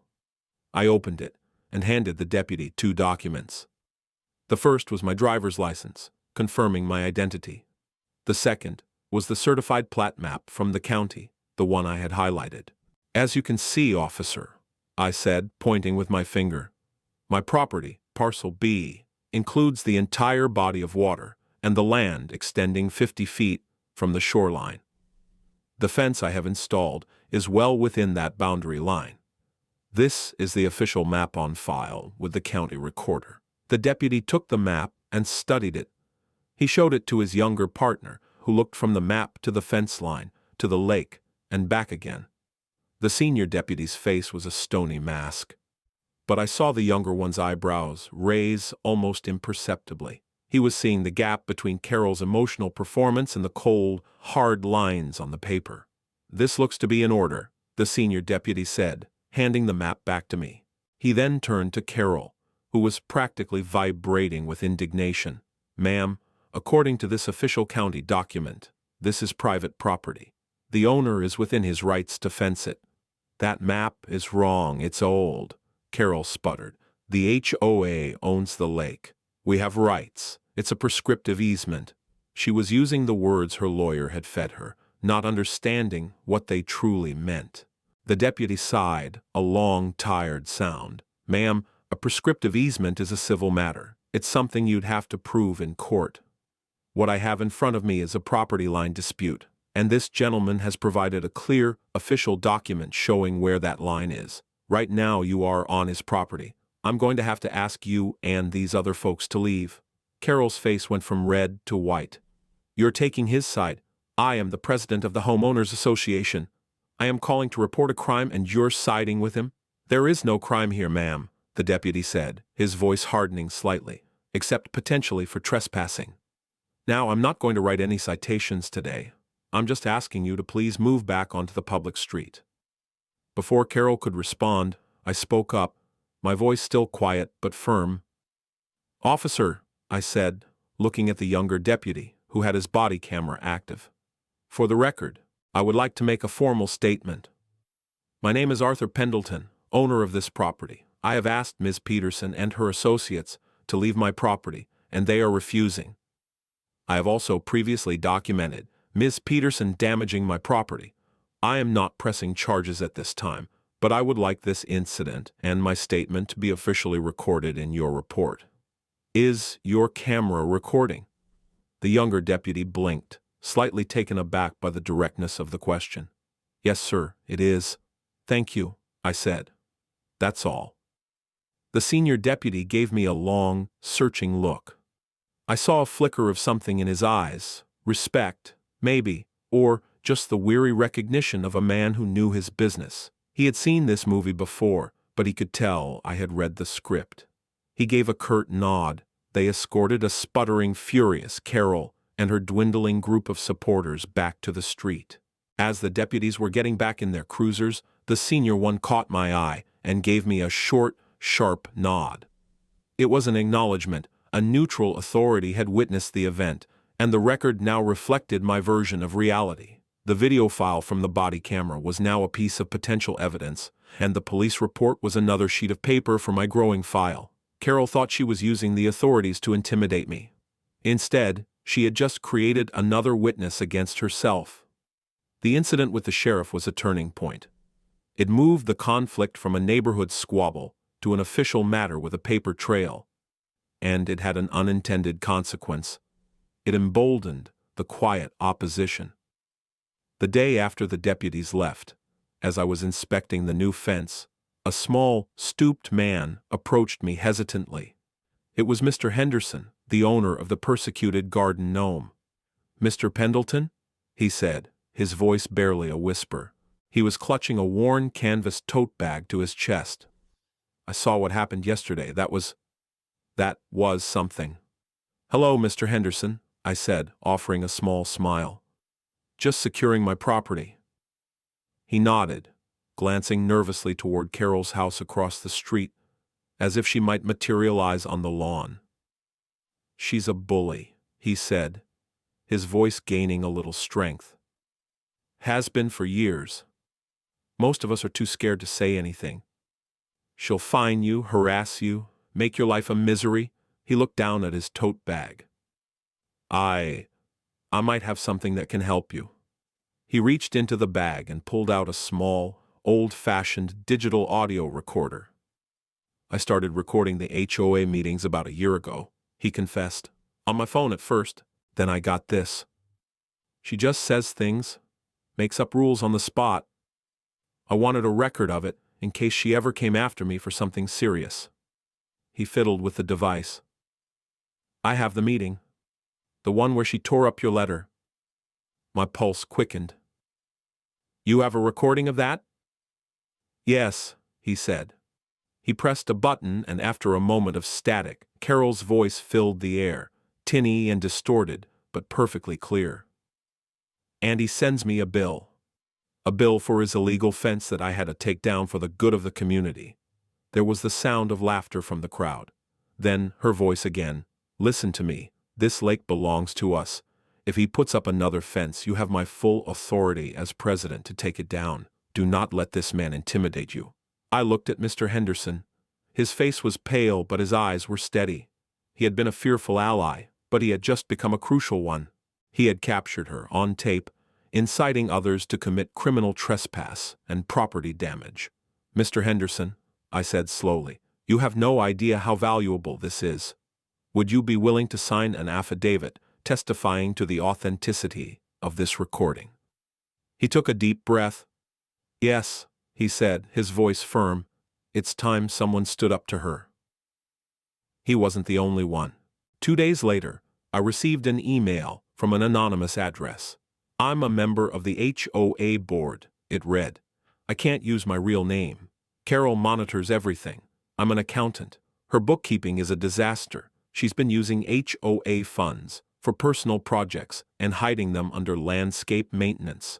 I opened it and handed the deputy 2 documents. The first was my driver's license, confirming my identity. The second was the certified plat map from the county, the one I had highlighted. "As you can see, officer," I said, pointing with my finger, "my property, Parcel B, includes the entire body of water and the land extending 50 feet from the shoreline. The fence I have installed is well within that boundary line. This is the official map on file with the county recorder." The deputy took the map and studied it. He showed it to his younger partner, who looked from the map to the fence line, to the lake, and back again. The senior deputy's face was a stony mask. But I saw the younger one's eyebrows raise almost imperceptibly. He was seeing the gap between Carol's emotional performance and the cold, hard lines on the paper. "This looks to be in order," the senior deputy said, handing the map back to me. He then turned to Carol, who was practically vibrating with indignation. "Ma'am, according to this official county document, this is private property. The owner is within his rights to fence it." "That map is wrong. It's old," Carol sputtered. "The HOA owns the lake. We have rights. It's a prescriptive easement." She was using the words her lawyer had fed her, not understanding what they truly meant. The deputy sighed, a long, tired sound. "Ma'am, a prescriptive easement is a civil matter. It's something you'd have to prove in court. What I have in front of me is a property line dispute, and this gentleman has provided a clear, official document showing where that line is. Right now you are on his property. I'm going to have to ask you and these other folks to leave." Carol's face went from red to white. "You're taking his side. I am the president of the Homeowners Association. I am calling to report a crime and you're siding with him?" "There is no crime here, ma'am," the deputy said, his voice hardening slightly, "except potentially for trespassing. Now, I'm not going to write any citations today. I'm just asking you to please move back onto the public street." Before Carol could respond, I spoke up, my voice still quiet but firm. "Officer," I said, looking at the younger deputy, who had his body camera active. "For the record, I would like to make a formal statement. My name is Arthur Pendleton, owner of this property. I have asked Ms. Peterson and her associates to leave my property, and they are refusing. I have also previously documented Ms. Peterson damaging my property. I am not pressing charges at this time, but I would like this incident and my statement to be officially recorded in your report. Is your camera recording?" The younger deputy blinked, slightly taken aback by the directness of the question. "Yes, sir, it is." "Thank you," I said. "That's all." The senior deputy gave me a long, searching look. I saw a flicker of something in his eyes, respect, maybe, or just the weary recognition of a man who knew his business. He had seen this movie before, but he could tell I had read the script. He gave a curt nod. They escorted a sputtering, furious Carol and her dwindling group of supporters back to the street. As the deputies were getting back in their cruisers, the senior one caught my eye and gave me a short, sharp nod. It was an acknowledgement. A neutral authority had witnessed the event, and the record now reflected my version of reality. The video file from the body camera was now a piece of potential evidence, and the police report was another sheet of paper for my growing file. Carol thought she was using the authorities to intimidate me. Instead, she had just created another witness against herself. The incident with the sheriff was a turning point. It moved the conflict from a neighborhood squabble to an official matter with a paper trail. And it had an unintended consequence. It emboldened the quiet opposition. The day after the deputies left, as I was inspecting the new fence, a small, stooped man approached me hesitantly. It was Mr. Henderson, the owner of the persecuted garden gnome. "Mr. Pendleton?" he said, his voice barely a whisper. He was clutching a worn canvas tote bag to his chest. "I saw what happened yesterday. That was something." "Hello, Mr. Henderson," I said, offering a small smile. "Just securing my property." He nodded, glancing nervously toward Carol's house across the street, as if she might materialize on the lawn. "She's a bully," he said, his voice gaining a little strength. "Has been for years. Most of us are too scared to say anything. She'll fine you, harass you, make your life a misery." He looked down at his tote bag. I might have something that can help you." He reached into the bag and pulled out a small, old-fashioned digital audio recorder. "I started recording the HOA meetings about a year ago," he confessed. "On my phone at first, then I got this. She just says things, makes up rules on the spot. I wanted a record of it in case she ever came after me for something serious." He fiddled with the device. "I have the meeting. The one where she tore up your letter." My pulse quickened. "You have a recording of that?" "Yes," he said. He pressed a button, and after a moment of static, Carol's voice filled the air, tinny and distorted, but perfectly clear. "And he sends me a bill. A bill for his illegal fence that I had to take down for the good of the community." There was the sound of laughter from the crowd. Then, her voice again. "Listen to me. This lake belongs to us. If he puts up another fence, you have my full authority as president to take it down. Do not let this man intimidate you." I looked at Mr. Henderson. His face was pale, but his eyes were steady. He had been a fearful ally, but he had just become a crucial one. He had captured her, on tape, inciting others to commit criminal trespass and property damage. "Mr. Henderson," I said slowly, "you have no idea how valuable this is. Would you be willing to sign an affidavit testifying to the authenticity of this recording?" He took a deep breath. "Yes," he said, his voice firm. "It's time someone stood up to her." He wasn't the only one. 2 days later, I received an email from an anonymous address. "I'm a member of the HOA board," it read. "I can't use my real name. Carol monitors everything. I'm an accountant. Her bookkeeping is a disaster. She's been using HOA funds for personal projects and hiding them under landscape maintenance.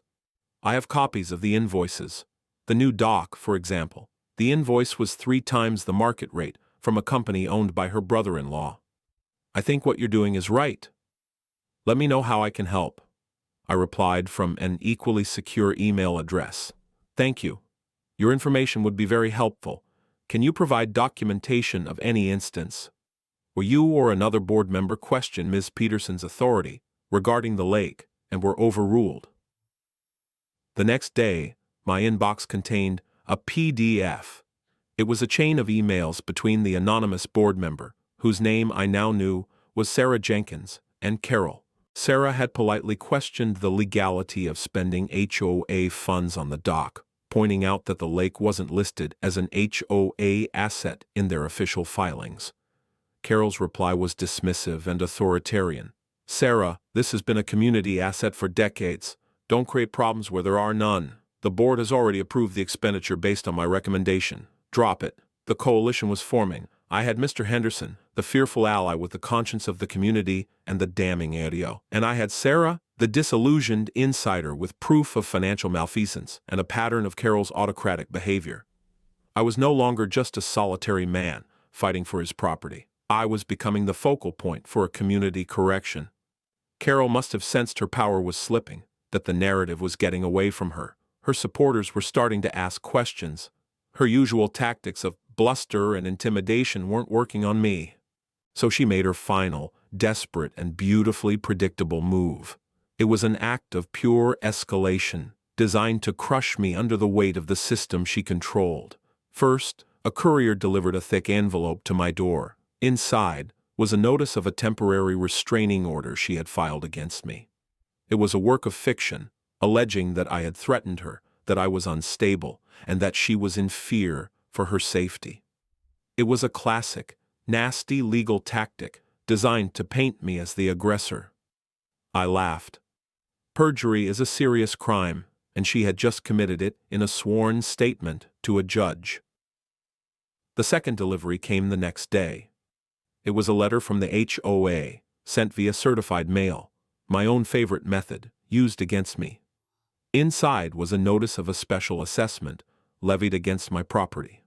I have copies of the invoices. The new dock, for example. The invoice was 3 times the market rate from a company owned by her brother-in-law. I think what you're doing is right. Let me know how I can help." I replied from an equally secure email address. "Thank you. Your information would be very helpful. Can you provide documentation of any instance where you or another board member questioned Ms. Peterson's authority regarding the lake and were overruled?" The next day, my inbox contained a PDF. It was a chain of emails between the anonymous board member, whose name I now knew was Sarah Jenkins, and Carol, Sarah had politely questioned the legality of spending HOA funds on the dock, pointing out that the lake wasn't listed as an HOA asset in their official filings. Carol's reply was dismissive and authoritarian. "Sarah, this has been a community asset for decades. Don't create problems where there are none. The board has already approved the expenditure based on my recommendation. Drop it." The coalition was forming. I had Mr. Henderson, the fearful ally with the conscience of the community and the damning audio, and I had Sarah, the disillusioned insider with proof of financial malfeasance and a pattern of Carol's autocratic behavior. I was no longer just a solitary man fighting for his property. I was becoming the focal point for a community correction. Carol must have sensed her power was slipping, that the narrative was getting away from her. Her supporters were starting to ask questions. Her usual tactics of bluster and intimidation weren't working on me. So she made her final, desperate, and beautifully predictable move. It was an act of pure escalation, designed to crush me under the weight of the system she controlled. First, a courier delivered a thick envelope to my door. Inside was a notice of a temporary restraining order she had filed against me. It was a work of fiction, alleging that I had threatened her, that I was unstable, and that she was in fear for her safety. It was a classic, nasty legal tactic designed to paint me as the aggressor. I laughed. Perjury is a serious crime, and she had just committed it in a sworn statement to a judge. The second delivery came the next day. It was a letter from the HOA, sent via certified mail, my own favorite method, used against me. Inside was a notice of a special assessment levied against my property.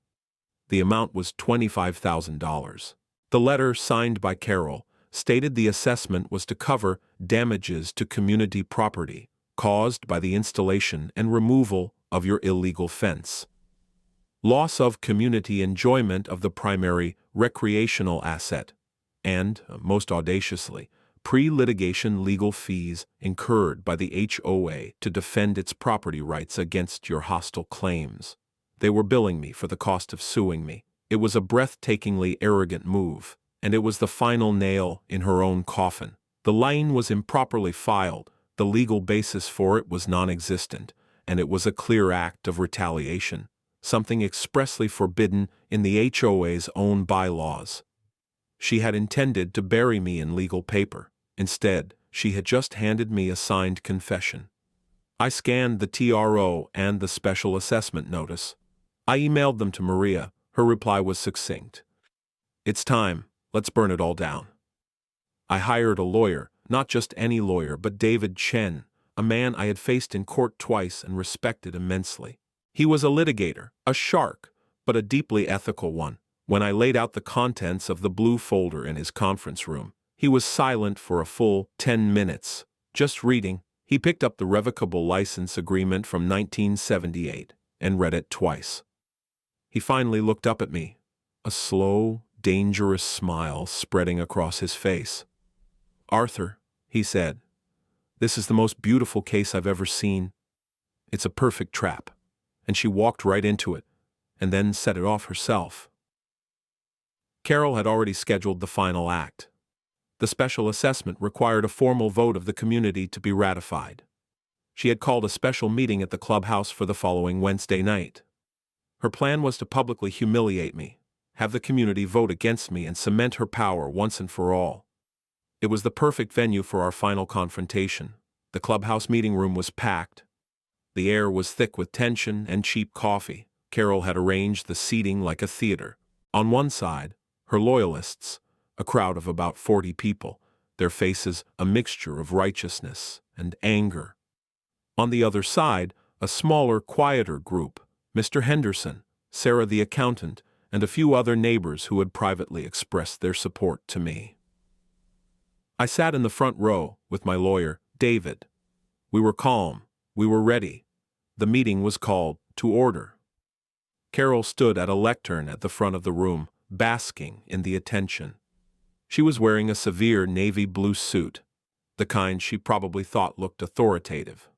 The amount was $25,000. The letter, signed by Carol, stated the assessment was to cover damages to community property caused by the installation and removal of your illegal fence, loss of community enjoyment of the primary recreational asset, and, most audaciously, pre-litigation legal fees incurred by the HOA to defend its property rights against your hostile claims. They were billing me for the cost of suing me. It was a breathtakingly arrogant move, and it was the final nail in her own coffin. The line was improperly filed, the legal basis for it was non-existent, and it was a clear act of retaliation, something expressly forbidden in the HOA's own bylaws. She had intended to bury me in legal paper. Instead, she had just handed me a signed confession. I scanned the TRO and the special assessment notice. I emailed them to Maria. Her reply was succinct. "It's time. Let's burn it all down." I hired a lawyer, not just any lawyer, but David Chen, a man I had faced in court twice and respected immensely. He was a litigator, a shark, but a deeply ethical one. When I laid out the contents of the blue folder in his conference room, he was silent for a full 10 minutes, just reading. He picked up the revocable license agreement from 1978 and read it twice. He finally looked up at me, a slow, dangerous smile spreading across his face. "Arthur," he said, "this is the most beautiful case I've ever seen. It's a perfect trap." And she walked right into it, and then set it off herself. Carol had already scheduled the final act. The special assessment required a formal vote of the community to be ratified. She had called a special meeting at the clubhouse for the following Wednesday night. Her plan was to publicly humiliate me, have the community vote against me, and cement her power once and for all. It was the perfect venue for our final confrontation. The clubhouse meeting room was packed. The air was thick with tension and cheap coffee. Carol had arranged the seating like a theater. On one side, her loyalists, a crowd of about 40 people, their faces a mixture of righteousness and anger. On the other side, a smaller, quieter group, Mr. Henderson, Sarah the accountant, and a few other neighbors who had privately expressed their support to me. I sat in the front row with my lawyer, David. We were calm. We were ready. The meeting was called to order. Carol stood at a lectern at the front of the room, basking in the attention. She was wearing a severe navy blue suit, the kind she probably thought looked authoritative.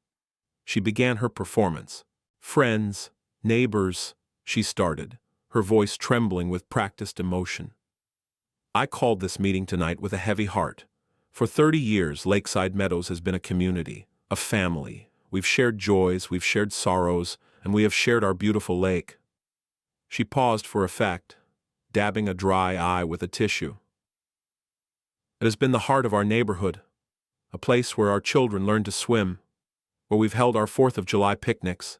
She began her performance. "Friends, neighbors," she started, her voice trembling with practiced emotion. "I called this meeting tonight with a heavy heart. For 30 years, Lakeside Meadows has been a community, a family. We've shared joys, we've shared sorrows, and we have shared our beautiful lake. She paused for effect, dabbing a dry eye with a tissue. It has been the heart of our neighborhood, a place where our children learn to swim, where we've held our 4th of July picnics.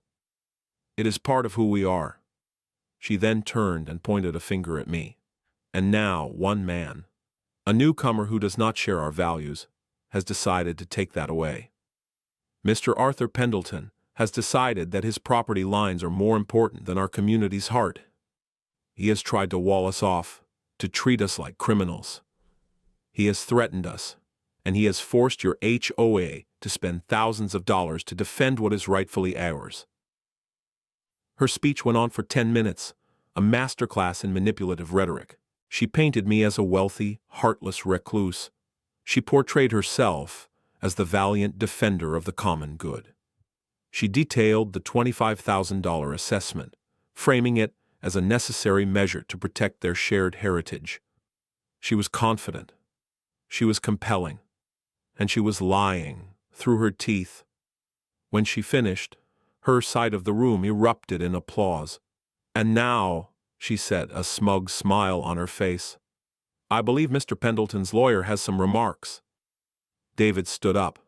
It is part of who we are. She then turned and pointed a finger at me. And now, one man, a newcomer who does not share our values, has decided to take that away. Mr. Arthur Pendleton has decided that his property lines are more important than our community's heart. He has tried to wall us off, to treat us like criminals. He has threatened us, and he has forced your HOA to spend thousands of dollars to defend what is rightfully ours. Her speech went on for 10 minutes, a masterclass in manipulative rhetoric. She painted me as a wealthy, heartless recluse. She portrayed herself as the valiant defender of the common good. She detailed the $25,000 assessment, framing it as a necessary measure to protect their shared heritage. She was confident. She was compelling. And she was lying through her teeth. When she finished, her side of the room erupted in applause. "And now," she said, a smug smile on her face, "I believe Mr. Pendleton's lawyer has some remarks." David stood up.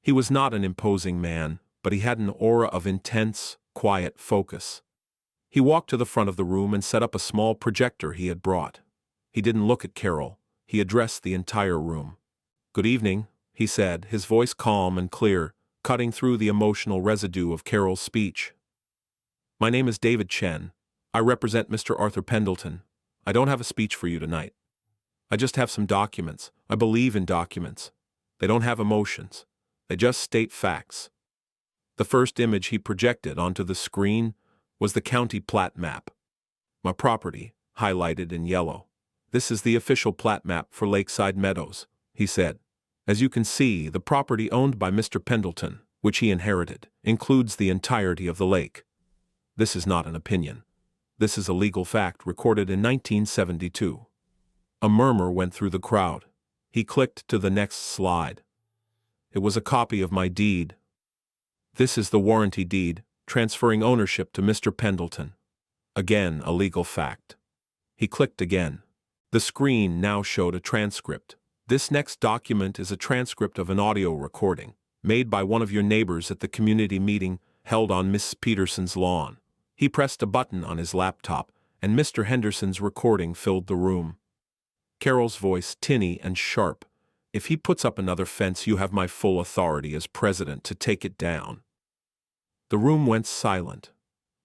He was not an imposing man, but he had an aura of intense, quiet focus. He walked to the front of the room and set up a small projector he had brought. He didn't look at Carol. He addressed the entire room. "Good evening," he said, his voice calm and clear, cutting through the emotional residue of Carol's speech. "My name is David Chen. I represent Mr. Arthur Pendleton. I don't have a speech for you tonight. I just have some documents. I believe in documents. They don't have emotions. They just state facts." The first image he projected onto the screen was the county plat map. "My property, highlighted in yellow. This is the official plat map for Lakeside Meadows," he said. "As you can see, the property owned by Mr. Pendleton, which he inherited, includes the entirety of the lake. This is not an opinion. This is a legal fact recorded in 1972. A murmur went through the crowd. He clicked to the next slide. "It was a copy of my deed. This is the warranty deed, transferring ownership to Mr. Pendleton. Again, a legal fact." He clicked again. The screen now showed a transcript. "This next document is a transcript of an audio recording, made by one of your neighbors at the community meeting held on Miss Peterson's lawn." He pressed a button on his laptop, and Mr. Henderson's recording filled the room. Carol's voice tinny and sharp. "If he puts up another fence, you have my full authority as president to take it down." The room went silent.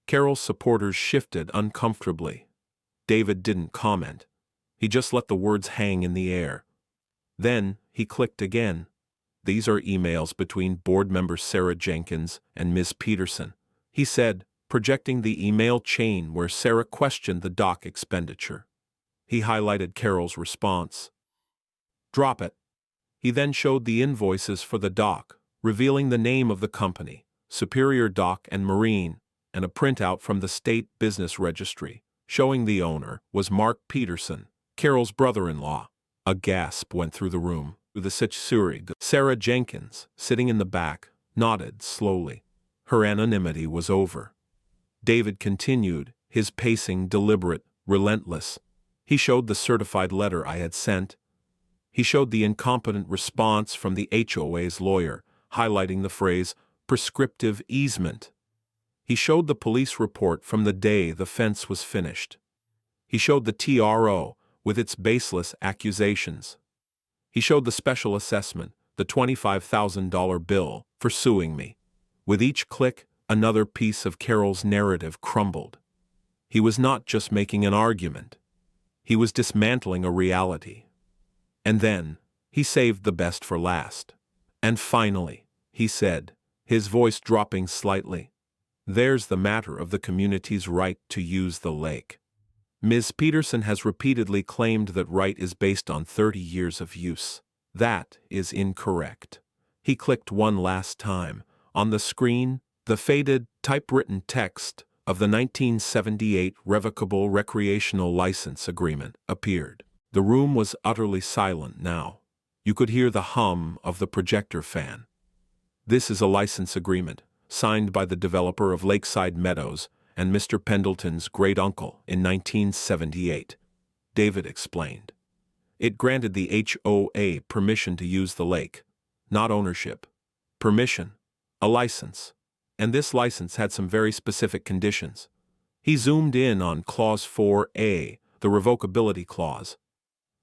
Carol's supporters shifted uncomfortably. David didn't comment. He just let the words hang in the air. Then he clicked again. "These are emails between board member Sarah Jenkins and Ms. Peterson," he said, projecting the email chain where Sarah questioned the dock expenditure. He highlighted Carol's response. "Drop it." He then showed the invoices for the dock, revealing the name of the company, Superior Dock and Marine, and a printout from the state business registry, showing the owner was Mark Peterson, Carol's brother-in-law. A gasp went through the room. Sarah Jenkins, sitting in the back, nodded slowly. Her anonymity was over. David continued, his pacing deliberate, relentless. He showed the certified letter I had sent. He showed the incompetent response from the HOA's lawyer, highlighting the phrase, prescriptive easement. He showed the police report from the day the fence was finished. He showed the TRO, with its baseless accusations. He showed the special assessment, the $25,000 bill, for suing me. With each click, another piece of Carol's narrative crumbled. He was not just making an argument. He was dismantling a reality. And then, he saved the best for last. "And finally," he said, his voice dropping slightly, "there's the matter of the community's right to use the lake. Ms. Peterson has repeatedly claimed that right is based on 30 years of use. That is incorrect." He clicked one last time. On the screen, the faded, typewritten text of the 1978 Revocable Recreational License Agreement appeared. The room was utterly silent now. You could hear the hum of the projector fan. This is a license agreement, signed by the developer of Lakeside Meadows and Mr. Pendleton's great-uncle in 1978, David explained. It granted the HOA permission to use the lake, not ownership. Permission, a license. And this license had some very specific conditions. He zoomed in on Clause 4A, the revocability clause.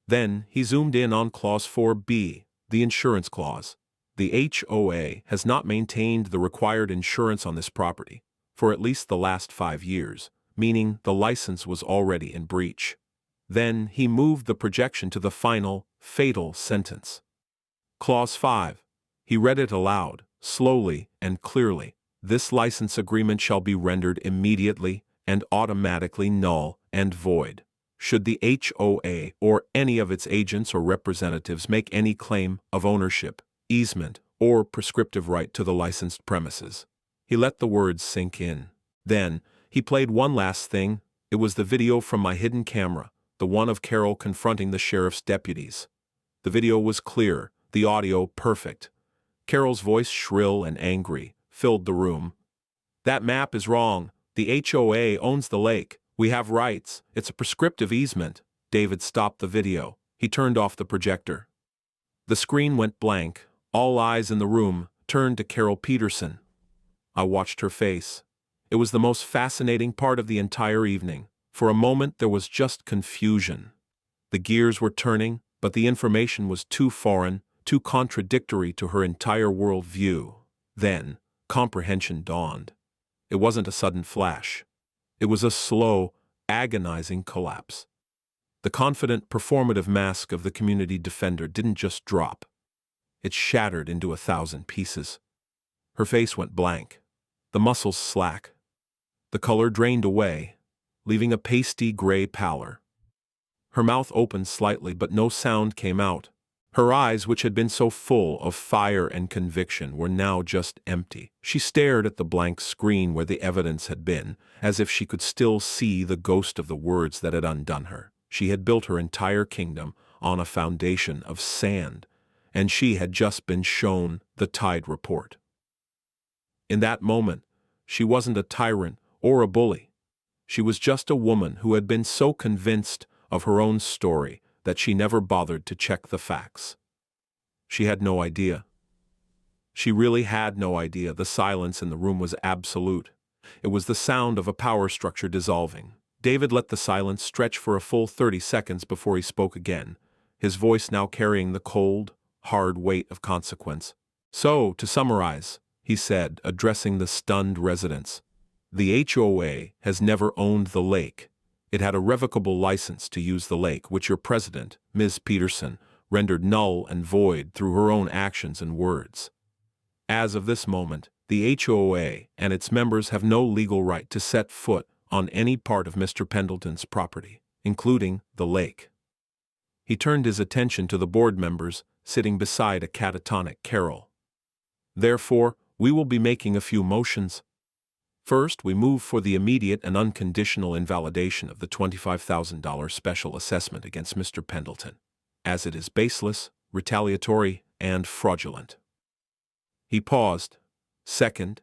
Then he zoomed in on Clause 4B, the insurance clause. The HOA has not maintained the required insurance on this property for at least the last 5 years, meaning the license was already in breach. Then he moved the projection to the final, fatal sentence. Clause 5. He read it aloud, slowly and clearly. This license agreement shall be rendered immediately and automatically null and void, should the HOA or any of its agents or representatives make any claim of ownership, easement, or prescriptive right to the licensed premises. He let the words sink in. Then, he played one last thing. It was the video from my hidden camera, the one of Carol confronting the sheriff's deputies. The video was clear, the audio perfect. Carol's voice, shrill and angry, filled the room. "That map is wrong. The HOA owns the lake. We have rights. It's a prescriptive easement." David stopped the video. He turned off the projector. The screen went blank. All eyes in the room turned to Carol Peterson. I watched her face. It was the most fascinating part of the entire evening. For a moment there was just confusion. The gears were turning, but the information was too foreign, too contradictory to her entire world view. Then, comprehension dawned. It wasn't a sudden flash. It was a slow, agonizing collapse. The confident, performative mask of the community defender didn't just drop. It shattered into 1,000 pieces. Her face went blank, the muscles slack. The color drained away, leaving a pasty gray pallor. Her mouth opened slightly, but no sound came out. Her eyes, which had been so full of fire and conviction, were now just empty. She stared at the blank screen where the evidence had been, as if she could still see the ghost of the words that had undone her. She had built her entire kingdom on a foundation of sand, and she had just been shown the Tide report. In that moment, she wasn't a tyrant or a bully. She was just a woman who had been so convinced of her own story that she never bothered to check the facts. She had no idea. She really had no idea. The silence in the room was absolute. It was the sound of a power structure dissolving. David let the silence stretch for a full 30 seconds before he spoke again, his voice now carrying the cold, hard weight of consequence. "So, to summarize," he said, addressing the stunned residents, "the HOA has never owned the lake. It had a revocable license to use the lake, which your president, Ms. Peterson, rendered null and void through her own actions and words. As of this moment, the HOA and its members have no legal right to set foot on any part of Mr. Pendleton's property, including the lake." He turned his attention to the board members sitting beside a catatonic Carol. "Therefore, we will be making a few motions. First, we move for the immediate and unconditional invalidation of the $25,000 special assessment against Mr. Pendleton, as it is baseless, retaliatory, and fraudulent." He paused. "Second,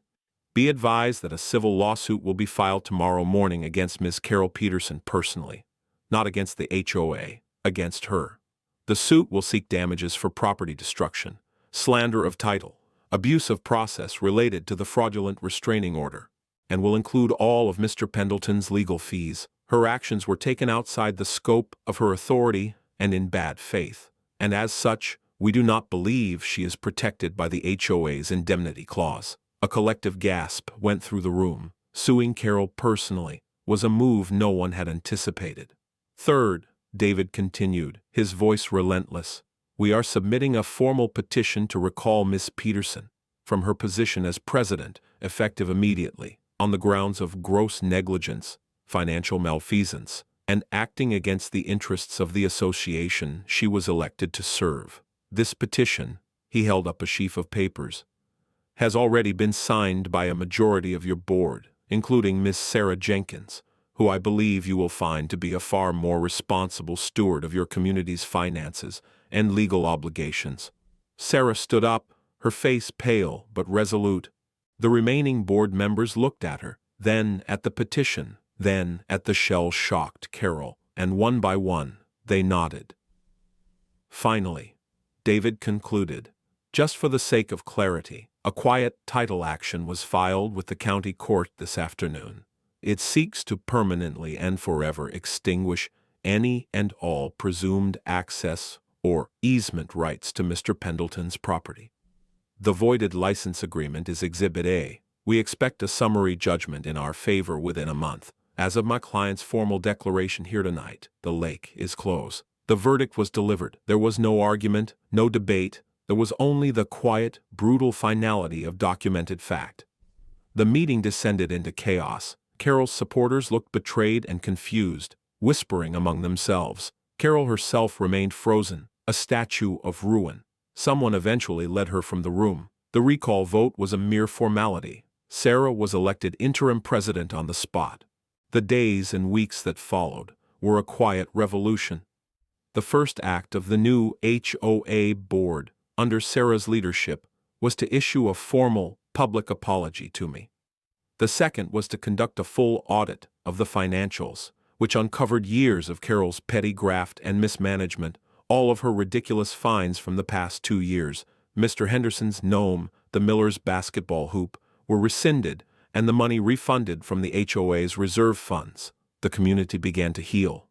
be advised that a civil lawsuit will be filed tomorrow morning against Ms. Carol Peterson personally, not against the HOA, against her. The suit will seek damages for property destruction, slander of title, abuse of process related to the fraudulent restraining order, and will include all of Mr. Pendleton's legal fees. Her actions were taken outside the scope of her authority and in bad faith, and as such, we do not believe she is protected by the HOA's indemnity clause." A collective gasp went through the room. Suing Carol personally was a move no one had anticipated. "Third," David continued, his voice relentless, "we are submitting a formal petition to recall Miss Peterson from her position as president, effective immediately, on the grounds of gross negligence, financial malfeasance, and acting against the interests of the association she was elected to serve. This petition," he held up a sheaf of papers, "has already been signed by a majority of your board, including Miss Sarah Jenkins, who I believe you will find to be a far more responsible steward of your community's finances and legal obligations. Sarah stood up, her face pale but resolute. The remaining board members looked at her, then at the petition, then at the shell-shocked Carol, and one by one, they nodded. Finally, David concluded, "Just for the sake of clarity, a quiet title action was filed with the county court this afternoon. It seeks to permanently and forever extinguish any and all presumed access or easement rights to Mr. Pendleton's property. The voided license agreement is Exhibit A. We expect a summary judgment in our favor within a month. As of my client's formal declaration here tonight, the lake is closed." The verdict was delivered. There was no argument, no debate. There was only the quiet, brutal finality of documented fact. The meeting descended into chaos. Carol's supporters looked betrayed and confused, whispering among themselves. Carol herself remained frozen, a statue of ruin. Someone eventually led her from the room. The recall vote was a mere formality. Sarah was elected interim president on the spot. The days and weeks that followed were a quiet revolution. The first act of the new HOA board, under Sarah's leadership, was to issue a formal, public apology to me. The second was to conduct a full audit of the financials, which uncovered years of Carol's petty graft and mismanagement, all of her ridiculous fines from the past 2 years. Mr. Henderson's gnome, the Miller's basketball hoop, were rescinded and the money refunded from the HOA's reserve funds. The community began to heal.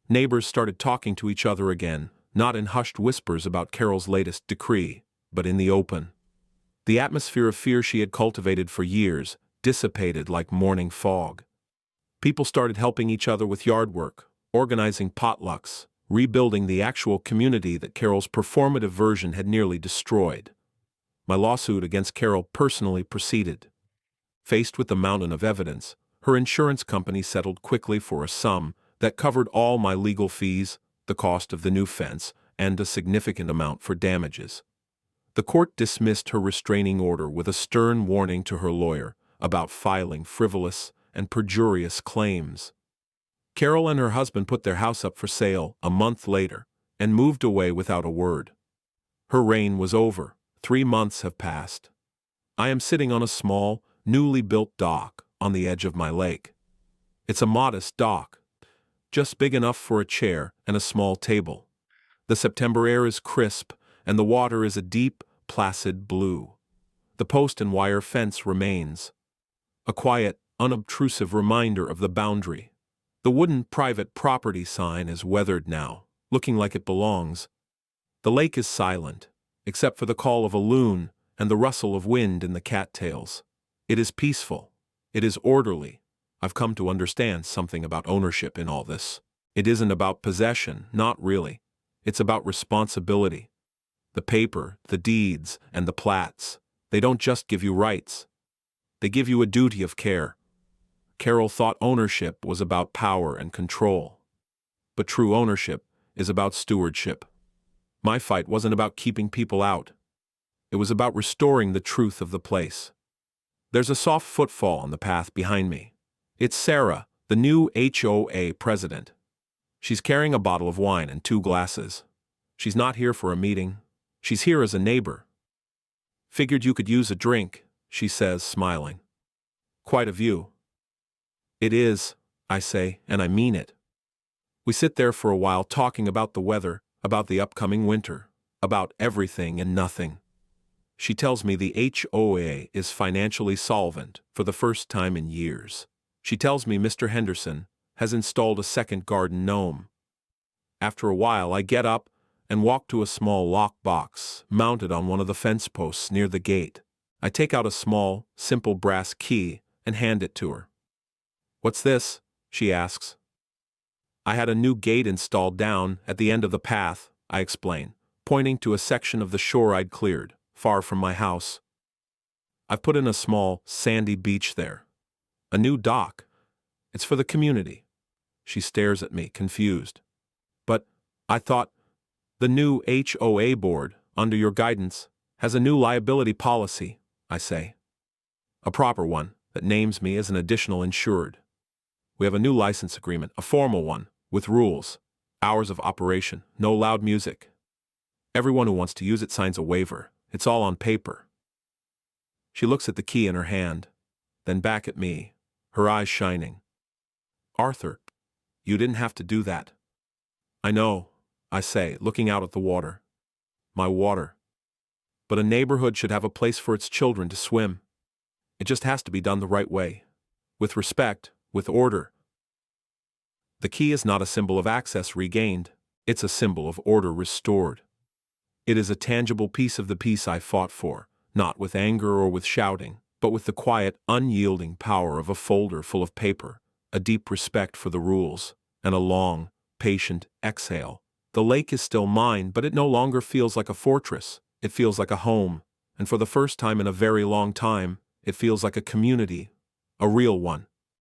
Neighbors started talking to each other again, not in hushed whispers about Carol's latest decree, but in the open. The atmosphere of fear she had cultivated for years dissipated like morning fog. People started helping each other with yard work, organizing potlucks, rebuilding the actual community that Carol's performative version had nearly destroyed. My lawsuit against Carol personally proceeded. Faced with the mountain of evidence, her insurance company settled quickly for a sum that covered all my legal fees, the cost of the new fence, and a significant amount for damages. The court dismissed her restraining order with a stern warning to her lawyer about filing frivolous and perjurious claims. Carol and her husband put their house up for sale a month later and moved away without a word. Her reign was over. 3 months have passed. I am sitting on a small, newly built dock on the edge of my lake. It's a modest dock, just big enough for a chair and a small table. The September air is crisp, and the water is a deep, placid blue. The post and wire fence remains, a quiet, unobtrusive reminder of the boundary. The wooden private property sign is weathered now, looking like it belongs. The lake is silent, except for the call of a loon and the rustle of wind in the cattails. It is peaceful. It is orderly. I've come to understand something about ownership in all this. It isn't about possession, not really. It's about responsibility. The paper, the deeds, and the plats, they don't just give you rights. They give you a duty of care. Carol thought ownership was about power and control. But true ownership is about stewardship. My fight wasn't about keeping people out. It was about restoring the truth of the place. There's a soft footfall on the path behind me. It's Sarah, the new HOA president. She's carrying a bottle of wine and 2 glasses. She's not here for a meeting. She's here as a neighbor. "Figured you could use a drink," she says, smiling. "Quite a view." "It is," I say, and I mean it. We sit there for a while talking about the weather, about the upcoming winter, about everything and nothing. She tells me the HOA is financially solvent for the first time in years. She tells me Mr. Henderson has installed a second garden gnome. After a while, I get up and walk to a small lock box mounted on one of the fence posts near the gate. I take out a small, simple brass key and hand it to her. "What's this?" she asks. "I had a new gate installed down at the end of the path," I explain, pointing to a section of the shore I'd cleared, far from my house. "I've put in a small, sandy beach there. A new dock. It's for the community." She stares at me, confused. "But I thought the new HOA board, under your guidance, has a new liability policy," I say. "A proper one that names me as an additional insured. We have a new license agreement, a formal one, with rules, hours of operation, no loud music." Everyone who wants to use it signs a waiver. It's all on paper. She looks at the key in her hand, then back at me, her eyes shining. Arthur, you didn't have to do that. I know, I say, looking out at the water. My water. But a neighborhood should have a place for its children to swim. It just has to be done the right way. With respect, with order. The key is not a symbol of access regained, it's a symbol of order restored. It is a tangible piece of the peace I fought for, not with anger or with shouting, but with the quiet, unyielding power of a folder full of paper, a deep respect for the rules, and a long, patient exhale. The lake is still mine, but it no longer feels like a fortress. It feels like a home, and for the first time in a very long time, it feels like a community, a real one.